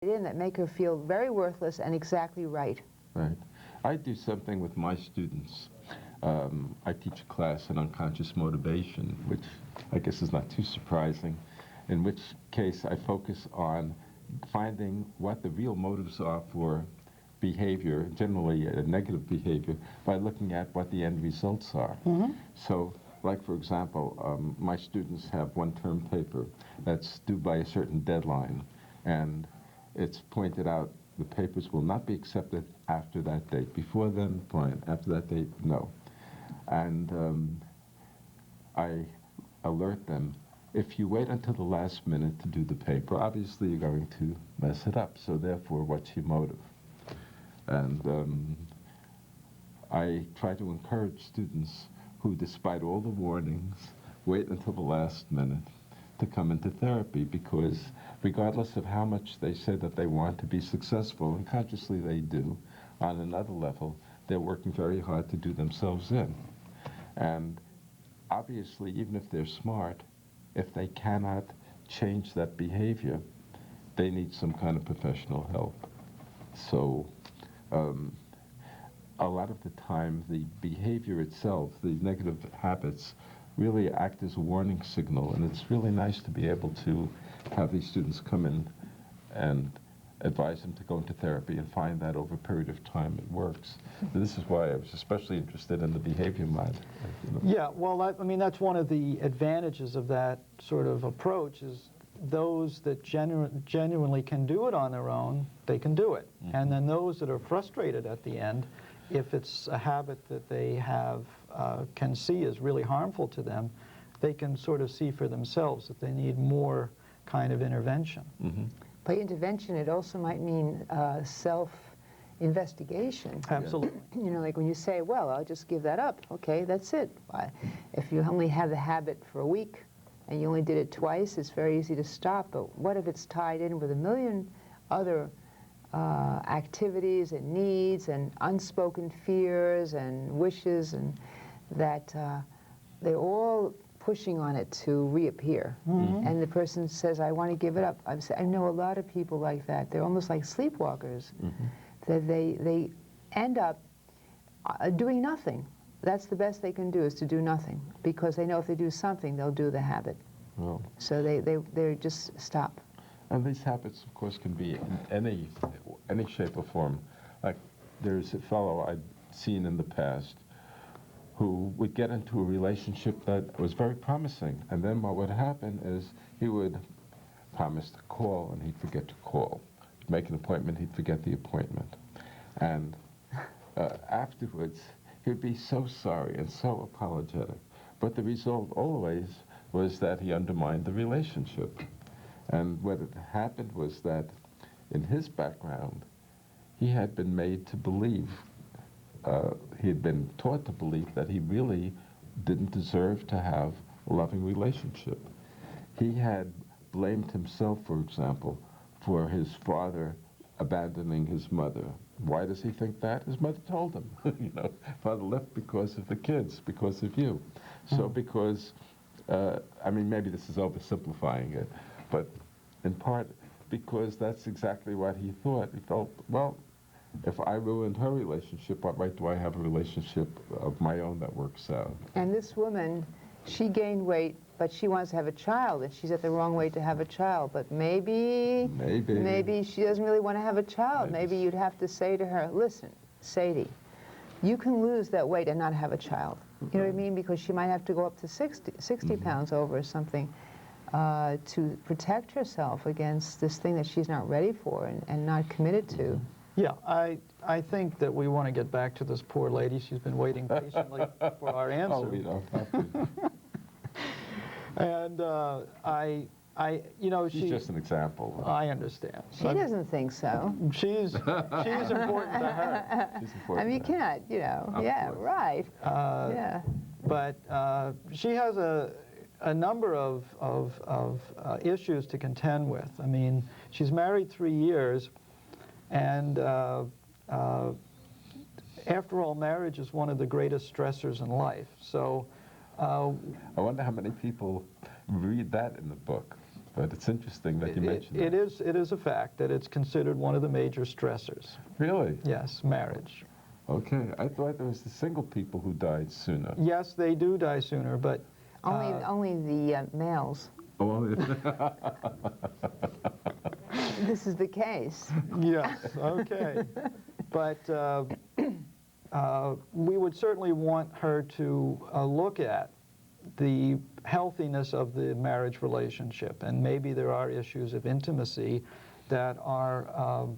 in that make her feel very worthless and exactly right. Right. I do something with my students. I teach a class in unconscious motivation, which I guess is not too surprising, in which case I focus on finding what the real motives are for behavior, generally a negative behavior, by looking at what the end results are. Mm-hmm. So, like for example, my students have one term paper that's due by a certain deadline, and it's pointed out the papers will not be accepted after that date. Before then, fine. After that date, no. And I alert them, if you wait until the last minute to do the paper, obviously you're going to mess it up. So therefore, what's your motive? And I try to encourage students who, despite all the warnings, wait until the last minute to come into therapy, because regardless of how much they say that they want to be successful, and consciously they do, on another level, they're working very hard to do themselves in. And obviously, even if they're smart, if they cannot change that behavior, they need some kind of professional help. So a lot of the time, the behavior itself, the negative habits, really act as a warning signal, and it's really nice to be able to have these students come in and advise them to go into therapy and find that over a period of time it works. And this is why I was especially interested in the behavior mind. Yeah, well, I mean, that's one of the advantages of that sort of approach, is those that genuinely can do it on their own, they can do it. Mm-hmm. And then those that are frustrated at the end, if it's a habit that they have, can see is really harmful to them, they can sort of see for themselves that they need more kind of intervention. Mm-hmm. By intervention, it also might mean self-investigation. Absolutely. You know, like when you say, well, I'll just give that up. Okay, that's it. If you only have the habit for a week and you only did it twice, it's very easy to stop. But what if it's tied in with a million other activities and needs and unspoken fears and wishes, and that they're all pushing on it to reappear. Mm-hmm. And the person says, I want to give it up. I know a lot of people like that. They're almost like sleepwalkers. Mm-hmm. That they end up doing nothing. That's the best they can do, is to do nothing, because they know if they do something, they'll do the habit. Well, so they just stop. And these habits, of course, can be in any shape or form. Like, there's a fellow I'd seen in the past who would get into a relationship that was very promising, and then what would happen is he would promise to call, and he'd forget to call. He'd make an appointment, he'd forget the appointment. And afterwards, he'd be so sorry and so apologetic. But the result always was that he undermined the relationship. And what had happened was that in his background, he had been made to believe, he had been taught to believe that he really didn't deserve to have a loving relationship. He had blamed himself, for example, for his father abandoning his mother. Why does he think that? His mother told him, you know, father left because of the kids, because of you. So because, I mean, maybe this is oversimplifying it, but in part because that's exactly what he thought. He felt, well, if I ruined her relationship, what right do I have a relationship of my own that works out? And this woman, she gained weight, but she wants to have a child, and she's at the wrong way to have a child. But maybe she doesn't really want to have a child. Maybe you'd have to say to her, listen, Sadie, you can lose that weight and not have a child. You know what I mean? Because she might have to go up to 60 pounds over or something to protect herself against this thing that she's not ready for and not committed to. Yeah, I think that we want to get back to this poor lady. She's been waiting patiently for our answer. Oh, we don't have to. And you know, she's just an example. I understand. She doesn't think so. She's important to her. She's important. I mean, you can't, you know. Yeah, right. Yeah. But she has a number of issues to contend with. I mean, she's married 3 years, and after all, marriage is one of the greatest stressors in life. So I wonder how many people read that in the book. But it's interesting that you mentioned that. It is a fact that it's considered one of the major stressors. Really? Yes, marriage. Okay, I thought there was the single people who died sooner. Yes, they do die sooner, but Only the males. Oh, This is the case. yes, okay. But we would certainly want her to look at the healthiness of the marriage relationship, and maybe there are issues of intimacy that are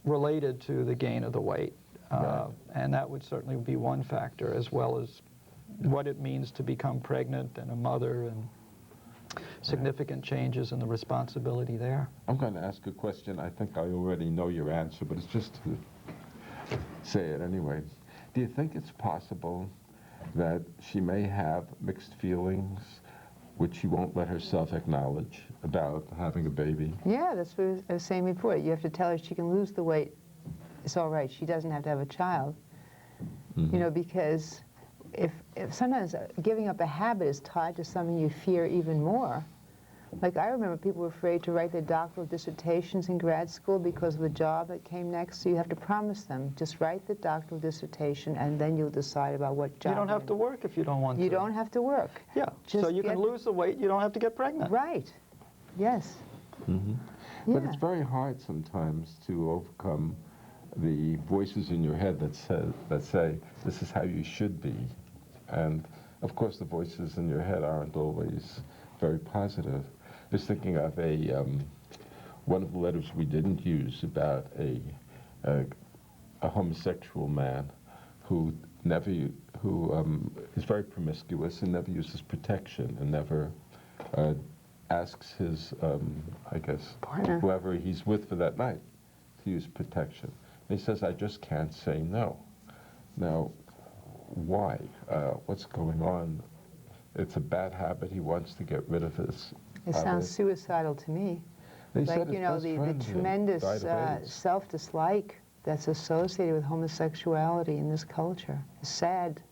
related to the gain of the weight. Right. And that would certainly be one factor, as well as what it means to become pregnant and a mother, and significant changes in the responsibility there. I'm going to ask a question. I think I already know your answer, but it's just to say it anyway. Do you think it's possible that she may have mixed feelings, which she won't let herself acknowledge, about having a baby? Yeah, that's what I was saying before. You have to tell her she can lose the weight. It's all right. She doesn't have to have a child. Mm-hmm. You know, because if sometimes giving up a habit is tied to something you fear even more. Like, I remember people were afraid to write their doctoral dissertations in grad school because of the job that came next. So you have to promise them, just write the doctoral dissertation and then you'll decide about what job. You don't have to work if you don't want to. You don't have to work. Yeah, Just so you can lose the weight, you don't have to get pregnant. Right. Yes. Mm-hmm. Yeah. But it's very hard sometimes to overcome the voices in your head that say, this is how you should be. And, of course, the voices in your head aren't always very positive. I was thinking of one of the letters we didn't use about a homosexual man who is very promiscuous and never uses protection and never asks his, I guess, Partner. whoever he's with for that night to use protection. And he says, I just can't say no. Now, why? What's going on? It's a bad habit. He wants to get rid of his It sounds suicidal to me. They Like, said you his know, best the friend tremendous died of AIDS. self-dislike that's associated with homosexuality in this culture. It's sad,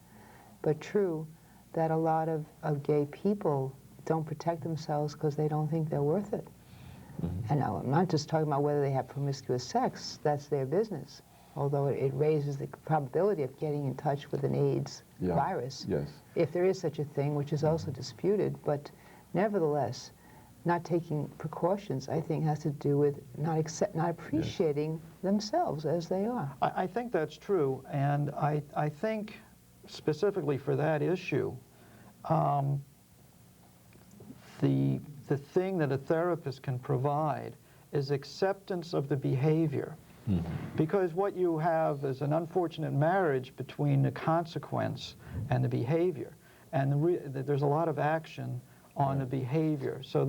but true, that a lot of gay people don't protect themselves because they don't think they're worth it. Mm-hmm. And now, I'm not just talking about whether they have promiscuous sex. That's their business. Although it raises the probability of getting in touch with an AIDS virus, Yes. if there is such a thing, which is also disputed. But nevertheless, not taking precautions, I think, has to do with not appreciating themselves as they are. I think that's true, and I think specifically for that issue, the thing that a therapist can provide is acceptance of the behavior. Mm-hmm. Because what you have is an unfortunate marriage between the consequence and the behavior. And there's a lot of action on the behavior. So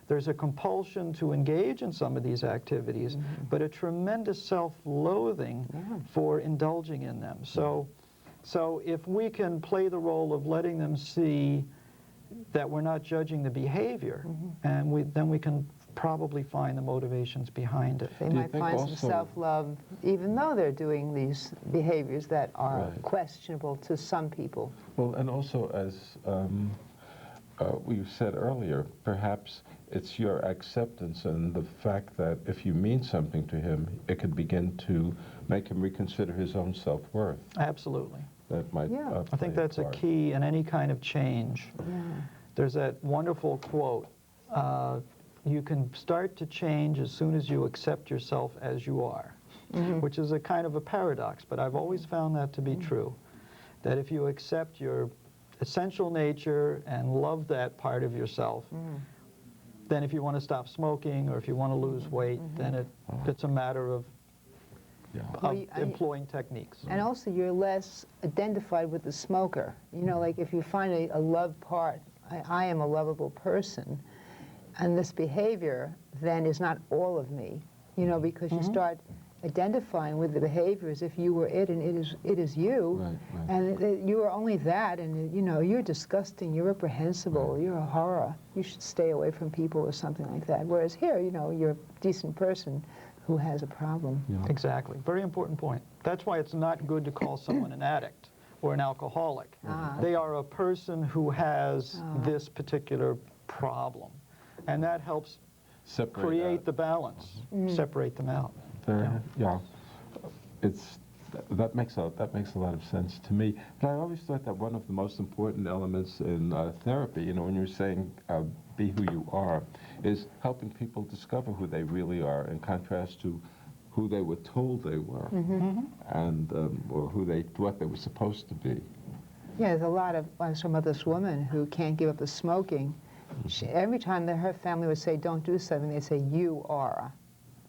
there's a compulsion to engage in some of these activities, mm-hmm. but a tremendous self-loathing for indulging in them. So if we can play the role of letting them see that we're not judging the behavior, mm-hmm. and then we can probably find the motivations behind it. They might find some self-love, even though they're doing these behaviors that are questionable to some people. Well, and also, as we said earlier, perhaps it's your acceptance and the fact that if you mean something to him, it could begin to make him reconsider his own self-worth. Absolutely. That might I think that's a key in any kind of change. Yeah. There's that wonderful quote, you can start to change as soon as you accept yourself as you are, mm-hmm. which is a kind of a paradox, but I've always found that to be true. That if you accept your essential nature and love that part of yourself, then if you want to stop smoking or if you want to lose weight, then it's a matter of employing techniques. And also you're less identified with the smoker. You know, like if you find a love part, I am a lovable person, and this behavior then is not all of me, you know, because you start identifying with the behavior as if you were it and it is you, and you are only that, and you know, you're disgusting, you're reprehensible, you're a horror, you should stay away from people or something like that. Whereas here, you know, you're a decent person who has a problem. Yeah. Exactly. Very important point. That's why it's not good to call someone an addict or an alcoholic. They are a person who has this particular problem. And that helps create the balance, separate them out. Yeah, that makes a lot of sense to me. But I always thought that one of the most important elements in therapy, you know, when you're saying be who you are, is helping people discover who they really are, in contrast to who they were told they were, and or who they thought they were supposed to be. Yeah, there's a lot of, I was talking about this woman who can't give up the smoking. Every time that her family would say, don't do something, they'd say, you are.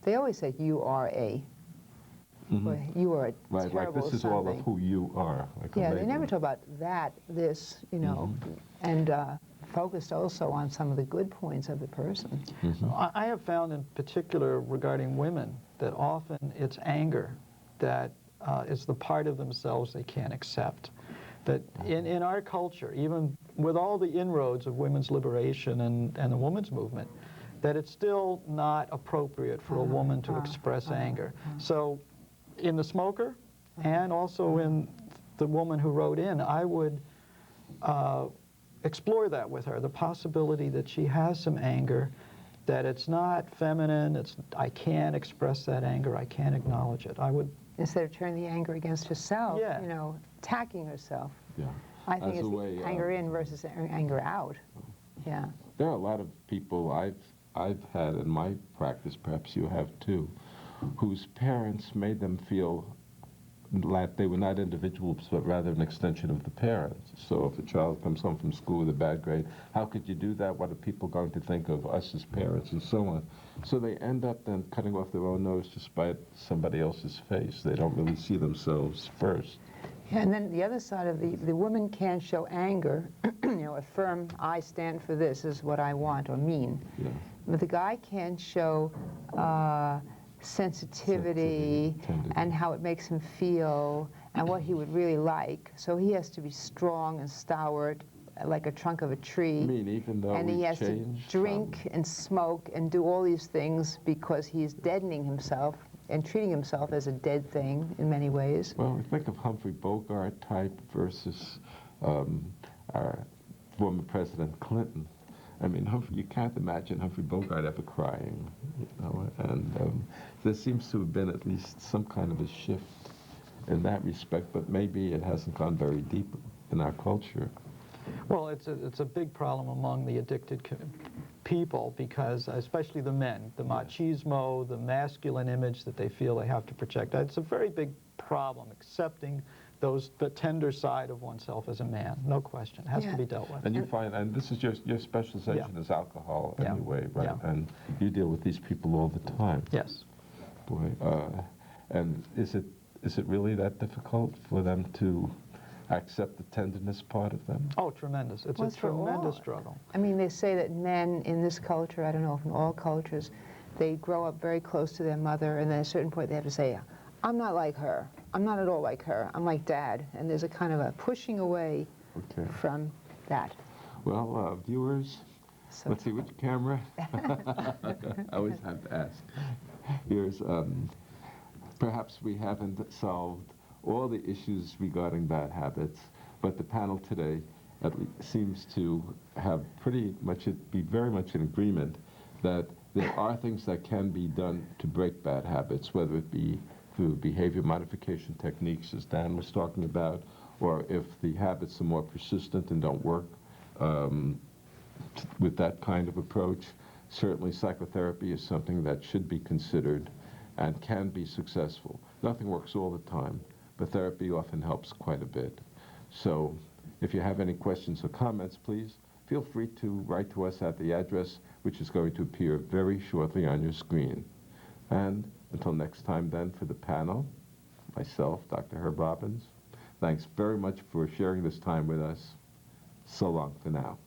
They always said, you are a. Or, you are a Right, terrible like this is something. all of who you are. Like Yeah, they never talk about that, this, you know, and focused also on some of the good points of the person. I have found in particular regarding women that often it's anger that is the part of themselves they can't accept. That in our culture, even with all the inroads of women's liberation and the women's movement, that it's still not appropriate for a woman to express anger. So in the smoker and also in the woman who wrote in, I would explore that with her, the possibility that she has some anger, that it's not feminine, I can't express that anger, I can't acknowledge it. I would... Instead of turning the anger against herself, Yeah. you know, attacking herself. Yeah. I think As it's a way, anger in versus anger out. Yeah. There are a lot of people I've had in my practice, perhaps you have too, whose parents made them feel like they were not individuals, but rather an extension of the parents. So if a child comes home from school with a bad grade, how could you do that? What are people going to think of us as parents, and so on? So they end up then cutting off their own nose to spite somebody else's face. They don't really see themselves first. Yeah, and then the other side of the woman can show anger, you know, affirm, I stand for this, is what I want or mean. Yeah. But the guy can show sensitivity and how it makes him feel and what he would really like. So he has to be strong and stalwart, like a trunk of a tree. I mean, even though and he has to drink and smoke and do all these things because he's deadening himself and treating himself as a dead thing in many ways. Well, think of Humphrey Bogart type versus our former President Clinton. I mean, you can't imagine Humphrey Bogart ever crying, you know, and there seems to have been at least some kind of a shift in that respect, but maybe it hasn't gone very deep in our culture. Well, it's a big problem among the addicted people because, especially the men, the machismo, the masculine image that they feel they have to project. It's a very big problem, accepting the tender side of oneself as a man, no question. It has to be dealt with. And you find, and this is your specialization is alcohol anyway, right? Yeah. And you deal with these people all the time. Yes. Boy, and is it really that difficult for them to accept the tenderness part of them? Oh, tremendous. It's a tremendous struggle. I mean, they say that men in this culture, I don't know if in all cultures, they grow up very close to their mother, and then at a certain point they have to say, I'm not like her. I'm not at all like her. I'm like Dad. And there's a kind of a pushing away from that. Well, viewers, let's see, which camera? I always have to ask. Here's, perhaps we haven't solved all the issues regarding bad habits, but the panel today at least seems to have be very much in agreement that there are things that can be done to break bad habits, whether it be through behavior modification techniques, as Dan was talking about, or if the habits are more persistent and don't work with that kind of approach. Certainly psychotherapy is something that should be considered and can be successful. Nothing works all the time, but therapy often helps quite a bit. So if you have any questions or comments, please feel free to write to us at the address which is going to appear very shortly on your screen. And until next time then, for the panel, myself, Dr. Herb Robbins, thanks very much for sharing this time with us. So long for now.